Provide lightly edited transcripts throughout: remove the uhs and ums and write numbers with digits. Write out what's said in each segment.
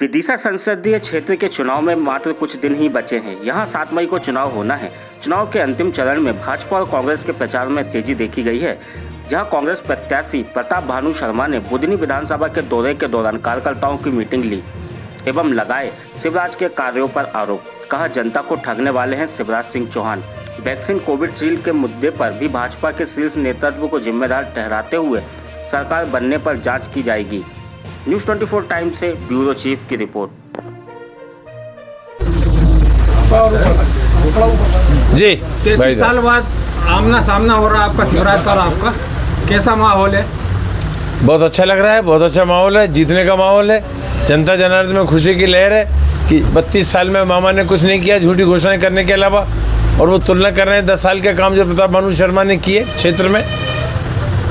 विदिशा संसदीय क्षेत्र के चुनाव में मात्र कुछ दिन ही बचे हैं। यहां 7 मई को चुनाव होना है। चुनाव के अंतिम चरण में भाजपा और कांग्रेस के प्रचार में तेजी देखी गई है, जहां कांग्रेस प्रत्याशी प्रताप भानु शर्मा ने बुधनी विधानसभा के दौरे के दौरान कार्यकर्ताओं की मीटिंग ली एवं लगाए शिवराज के कार्यों पर आरोप। कहा, जनता को ठगने वाले हैं शिवराज सिंह चौहान। वैक्सीन कोविशील्ड के मुद्दे पर भी भाजपा के शीर्ष नेतृत्व को जिम्मेदार ठहराते हुए सरकार बनने पर जांच की जाएगी। न्यूज़ 24 टाइम से ब्यूरो चीफ की रिपोर्ट। जी 33 साल बाद आमना सामना हो रहा है आपका शिवराज का और आपका, कैसा माहौल है? बहुत अच्छा लग रहा है, बहुत अच्छा माहौल है, जीतने का माहौल है। जनता जनार्दन में खुशी की लहर है कि 32 साल में मामा ने कुछ नहीं किया झूठी घोषणाएं करने के अलावा, और वो तुलना कर रहे हैं 10 साल के काम जो प्रताप भानु शर्मा ने किए क्षेत्र में।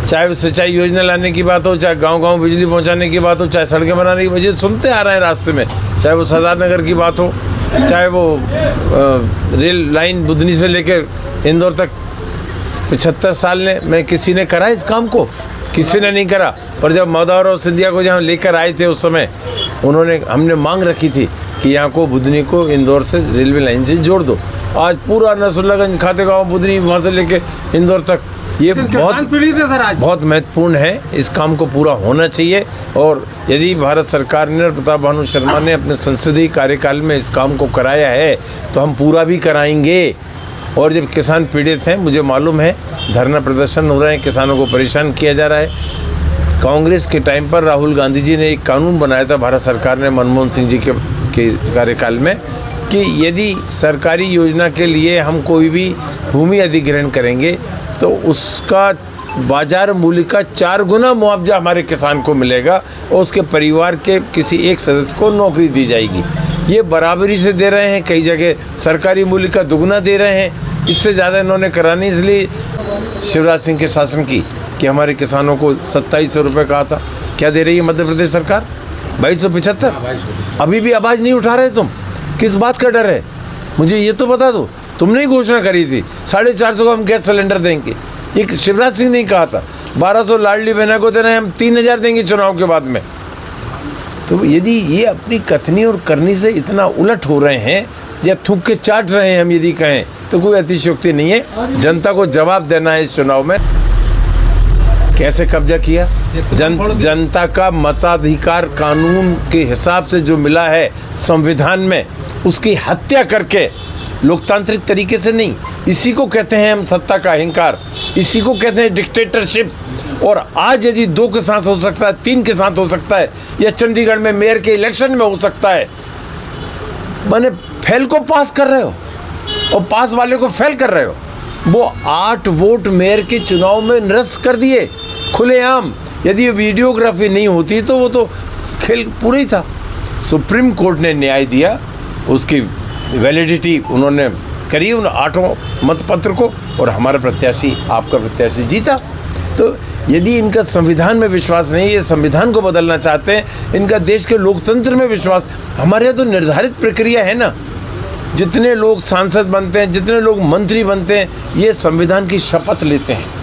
चाहे सिंचाई योजना लाने की बात हो, चाहे गांव-गांव बिजली पहुंचाने की बात हो, चाहे सड़कें बनाने की वजह सुनते आ रहे हैं रास्ते में, चाहे वो सरदार नगर की बात हो, चाहे वो रेल लाइन बुधनी से लेकर इंदौर तक 75 साल में किसी ने करा इस काम को? किसी ने नहीं करा। पर जब मौदावर और सिंधिया को जहाँ लेकर आए थे उस समय हमने मांग रखी थी कि यहाँ को बुधनी को इंदौर से रेलवे लाइन से जोड़ दो। आज पूरा नसरुल्लागंज खातेगांव बुधनी वहाँ से लेके इंदौर तक ये बहुत महत्वपूर्ण है। इस काम को पूरा होना चाहिए, और यदि भारत सरकार ने और प्रताप भानु शर्मा ने अपने संसदीय कार्यकाल में इस काम को कराया है तो हम पूरा भी कराएंगे। और जब किसान पीड़ित हैं, मुझे मालूम है धरना प्रदर्शन हो रहे हैं, किसानों को परेशान किया जा रहा है। कांग्रेस के टाइम पर राहुल गांधी जी ने एक कानून बनाया था भारत सरकार ने मनमोहन सिंह जी के कार्यकाल में कि यदि सरकारी योजना के लिए हम कोई भी भूमि अधिग्रहण करेंगे तो उसका बाजार मूल्य का 4 गुना मुआवजा हमारे किसान को मिलेगा और उसके परिवार के किसी एक सदस्य को नौकरी दी जाएगी। ये बराबरी से दे रहे हैं, कई जगह सरकारी मूल्य का दुगना दे रहे हैं। इससे ज़्यादा इन्होंने करानी इसलिए शिवराज सिंह के शासन की कि हमारे किसानों को 2700 रुपये कहा था। क्या दे रही है मध्य प्रदेश सरकार? 2275। अभी भी आवाज़ नहीं उठा रहे तुम, किस बात का डर है? मुझे ये तो बता दो। तुमने ही घोषणा करी थी 450 को हम गैस सिलेंडर देंगे, ये शिवराज सिंह ने कहा था। 1200 लाडली बहना को दे रहे हैं, हम 3000 देंगे चुनाव के बाद में। तो यदि ये अपनी कथनी और करनी से इतना उलट हो रहे हैं या थूक के चाट रहे हैं हम यदि कहें तो कोई अतिशयोक्ति नहीं है। जनता को जवाब देना है इस चुनाव में। कैसे कब्जा किया? जनता का मताधिकार कानून के हिसाब से जो मिला है संविधान में, उसकी हत्या करके लोकतांत्रिक तरीके से नहीं। इसी को कहते हैं हम सत्ता का अहंकार, इसी को कहते हैं डिक्टेटरशिप। और आज यदि 2 के साथ हो सकता है, 3 के साथ हो सकता है, या चंडीगढ़ में मेयर के इलेक्शन में हो सकता है, माने फेल को पास कर रहे हो और पास वाले को फेल कर रहे हो। वो 8 वोट मेयर के चुनाव में निरस्त कर दिए खुलेआम। यदि वीडियोग्राफी नहीं होती तो वो तो खेल पूरा ही था। सुप्रीम कोर्ट ने न्याय दिया, उसकी वैलिडिटी उन्होंने करी उन 8 मतपत्र को, और हमारा प्रत्याशी, आपका प्रत्याशी जीता। तो यदि इनका संविधान में विश्वास नहीं, ये संविधान को बदलना चाहते हैं, इनका देश के लोकतंत्र में विश्वास, हमारे यहाँ तो निर्धारित प्रक्रिया है ना। जितने लोग सांसद बनते हैं, जितने लोग मंत्री बनते हैं, ये संविधान की शपथ लेते हैं।